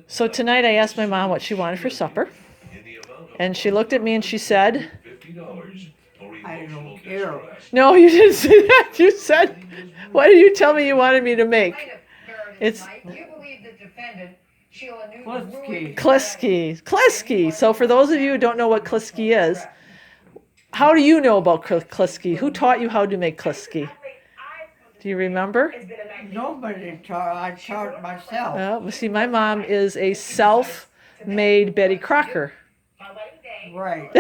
So tonight I asked my mom what she wanted for supper. And she looked at me and she said, I don't care. no, you didn't say that. You said, what did you tell me you wanted me to make? It's Kliski. Kliski. So for those of you who don't know what Kliski is, how do you know about Kliski? Who taught you how to make Kliski? Do you remember? Nobody taught. I taught myself. Well, see, my mom is a self-made Betty Crocker. Right.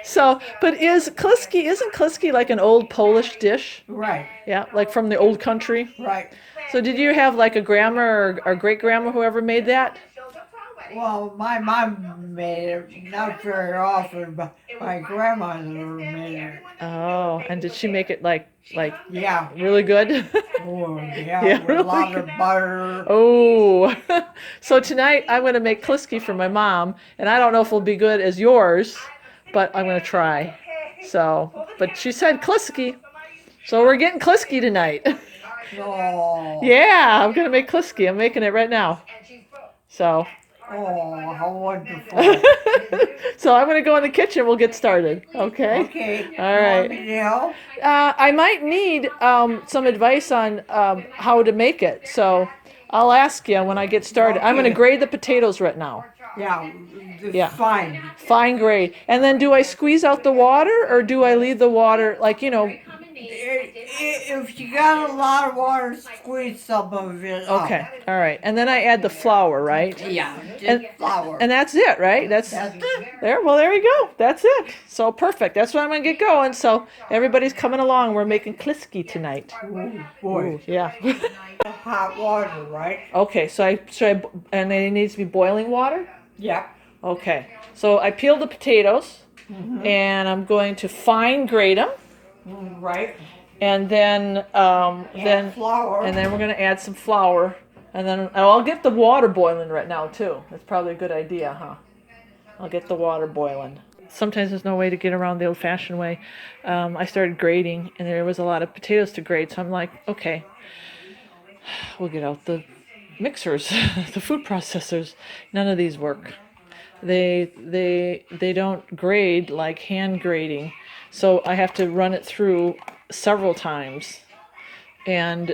So, but isn't Kliski like an old Polish dish? Right. Yeah, like from the old country? Right. So did you have like a grandma or great-grandma, whoever made that? Well, my mom made it, not very often, but my grandmother made it. Oh, and did she make it like Yeah. really good? Oh, yeah, Yeah, with really a lot good. of butter. Oh, so tonight I'm going to make Kliski for my mom, and I don't know if it'll be good as yours, but I'm going to try. So, but she said Kliski, so we're getting Kliski tonight. Oh. Yeah, I'm going to make Kliski. I'm making it right now. So. Oh, how wonderful. So I'm going to go in the kitchen. We'll get started. Okay? Okay. All right. Want me to help? I might need some advice on how to make it. So I'll ask you when I get started. I'm going to Okay. grade the potatoes right now. Yeah, it's Yeah. fine. Fine grade. And then do I squeeze out the water or do I leave the water like, If you got a lot of water, squeeze some of it out. Okay. All right. And then I add the flour, right? Yeah, just And- flour. And that's it, right? That's it. There you go. That's it. So perfect. That's what I'm going to get going. So everybody's coming along. We're making Kliski tonight. Oh, boy. Ooh, yeah. Hot water, right? Okay, and it needs to be boiling water? Yeah. Okay. So I peeled the potatoes and I'm going to fine grate them Right. and then Flour. and then we're going to add some flour and then I'll get the water boiling right now too. That's probably a good idea, huh? I'll get the water boiling. Sometimes there's no way to get around the old-fashioned way. I started grating and there was a lot of potatoes to grate, so I'm like, okay, we'll get out the mixers, the food processors. None of these work. They don't grade like hand grading, so I have to run it through several times. And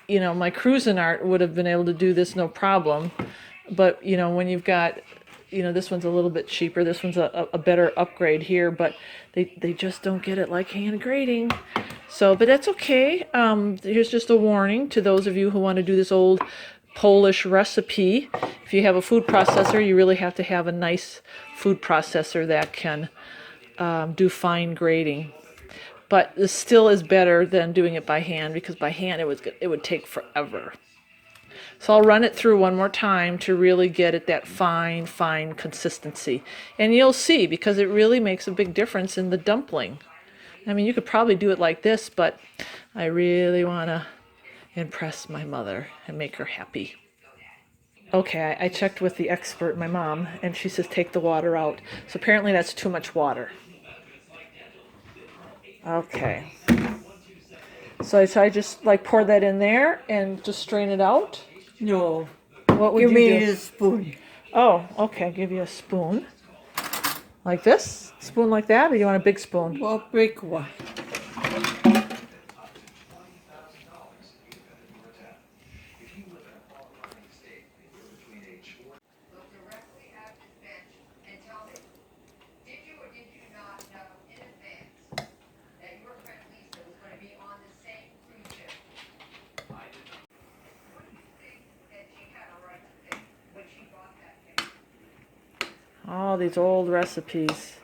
my Cuisinart would have been able to do this no problem, but when you've got this one's a little bit cheaper, this one's a better upgrade here, but they just don't get it like hand grading. So, but that's okay. Here's just a warning to those of you who want to do this old Polish recipe. If you have a food processor, you really have to have a nice food processor that can do fine grading. But this still is better than doing it by hand, because by hand it would take forever. So I'll run it through one more time to really get it that fine consistency. And you'll see, because it really makes a big difference in the dumpling. I mean, you could probably do it like this, but I really want to impress my mother and make her happy. Okay, I checked with the expert, my mom, and she says take the water out. So apparently that's too much water. Okay. So I just like pour that in there and just strain it out? No. What would Give you me do? a spoon. Oh, okay, give you a spoon. Like this? Spoon like that, or you want a big spoon? Well, big one. All these old recipes.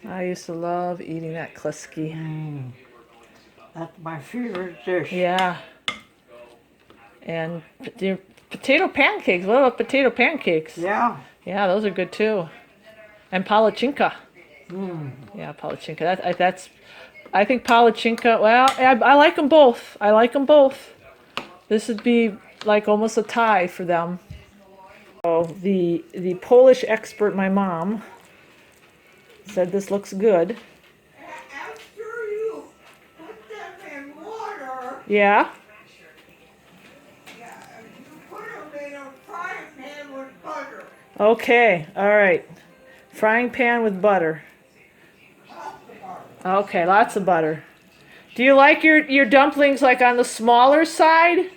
I used to love eating that Kliski. That's my favorite dish. Yeah. And potato pancakes. What about potato pancakes? Yeah. Yeah, those are good too. And palachinka. Mm. Yeah, palachinka. I think palachinka. Well, I like them both. I like them both. This would be like almost a tie for them. So the Polish expert, my mom, said this looks good. After you put them in water, Yeah? Yeah, you put them in a frying pan with butter. Okay, all right. Frying pan with butter. Lots of butter. Okay, lots of butter. Do you like your dumplings like on the smaller side?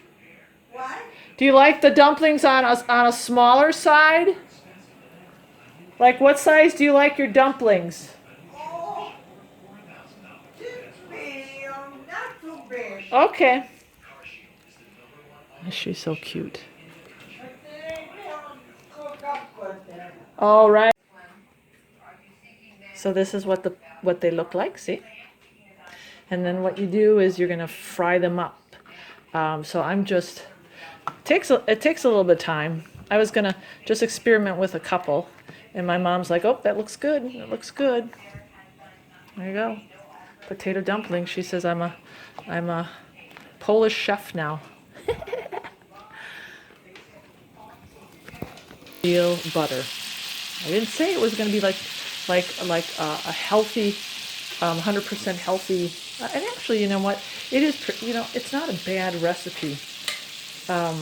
What? Do you like the dumplings on a smaller side? Like what size do you like your dumplings? Oh, just medium, not too big. Okay. She's so cute. But they ain't gonna cook up with them. All right. So this is what they look like. See? And then what you do is you're gonna fry them up. So I'm just it takes a little bit of time. I was gonna just experiment with a couple, and my mom's like, "Oh, that looks good. That looks good." There you go. Potato dumpling. She says I'm a Polish chef now. Real butter. I didn't say it was going to be like a healthy, 100% healthy. And actually, you know what? It is. It's not a bad recipe. I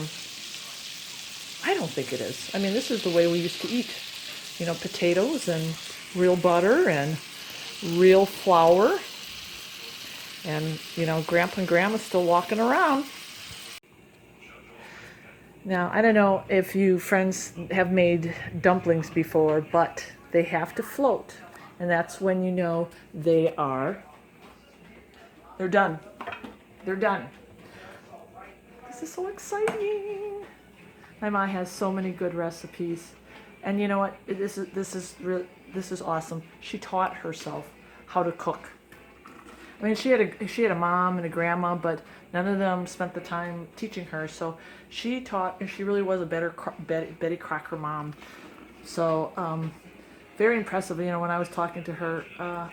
don't think it is. I mean, this is the way we used to eat. Potatoes and real butter and real flour. And Grandpa and Grandma's still walking around. Now, I don't know if you friends have made dumplings before, but they have to float. And that's when you know they're done. They're done. This is so exciting. My mom has so many good recipes. And you know what? This is awesome. She taught herself how to cook. I mean, she had a mom and a grandma, but none of them spent the time teaching her. So she taught, and she really was a better Betty Crocker mom. So very impressive. When I was talking to her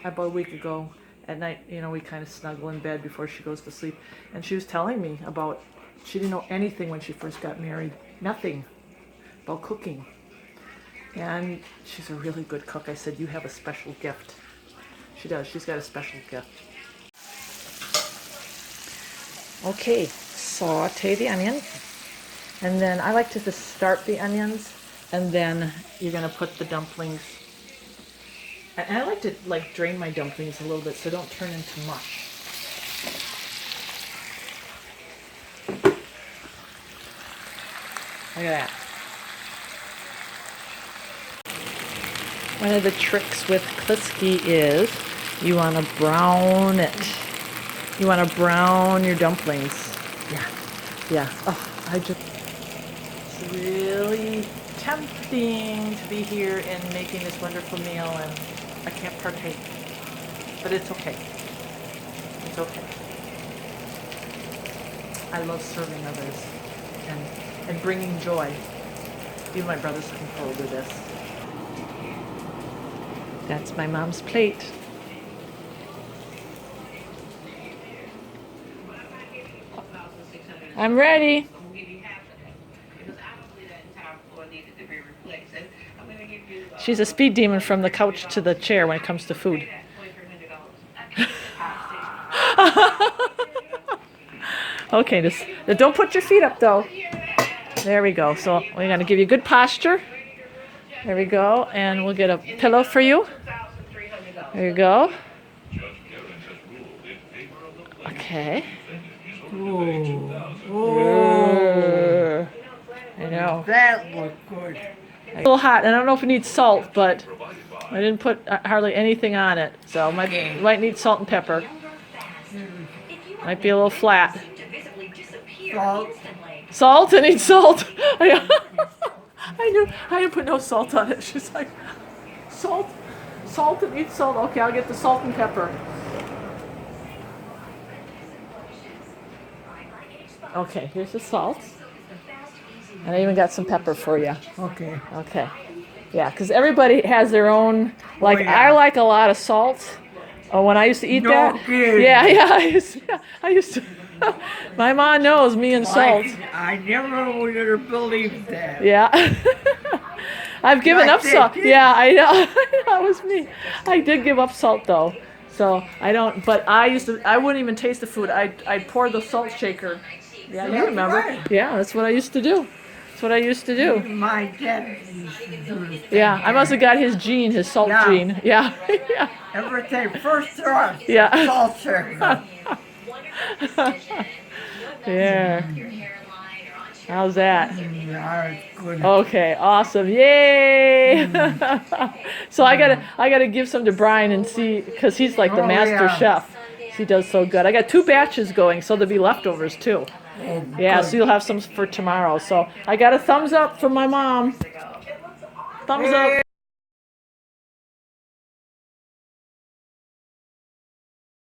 about a week ago at night, we kind of snuggle in bed before she goes to sleep, and she was telling me about she didn't know anything when she first got married, nothing about cooking, and she's a really good cook. I said, you have a special gift. She does. She's got a special gift. Okay, saute the onion, and then I like to just start the onions, and then you're gonna put the dumplings. And I like to drain my dumplings a little bit so they don't turn into mush. Look at that. One of the tricks with Kliski is you want to brown it. You want to brown your dumplings. Yeah. Oh, it's really tempting to be here and making this wonderful meal, and I can't partake. But it's okay. It's okay. I love serving others and bringing joy. Even my brother's looking forward to this. That's my mom's plate. I'm ready. She's a speed demon from the couch to the chair when it comes to food. Okay, just don't put your feet up though. There we go. So we're going to give you good posture. There we go. And we'll get a pillow for you. There you go. Okay. Oh, I know. that looked good. A little hot. I don't know if it needs salt, but I didn't put hardly anything on it. So might need salt and pepper. Might be a little flat. Salt. Salt? It needs salt. I knew I didn't put no salt on it. She's like, salt? Salt, it needs salt. Okay, I'll get the salt and pepper. Okay, here's the salt. And I even got some pepper for you. Okay. Okay. Yeah, because everybody has their own, Yeah. I like a lot of salt. Oh, when I used to eat No that. kidding. Yeah, I used to. My mom knows me and salt. I never would have believed that. Yeah. I've given Like up that salt. kid. Yeah, I know. That was me. I did give up salt though. So I don't. But I used to. I wouldn't even taste the food. I'd pour the salt shaker. Yeah, you That's remember? right. Yeah, that's what I used to do. That's what I used to do. My dad used to do the same Yeah, I must have got his gene, his salt Yeah. gene. Yeah, yeah, Everything first thrust. Yeah. Salt shaker. yeah. How's that? Yeah, it's good. Okay, awesome, yay! So I gotta give some to Brian and see, cause he's like the Oh, master yeah. chef. He does so good. I got 2 batches going, so there'll be leftovers too. Oh, Yeah, good. so you'll have some for tomorrow. So I got a thumbs up from my mom. Thumbs up.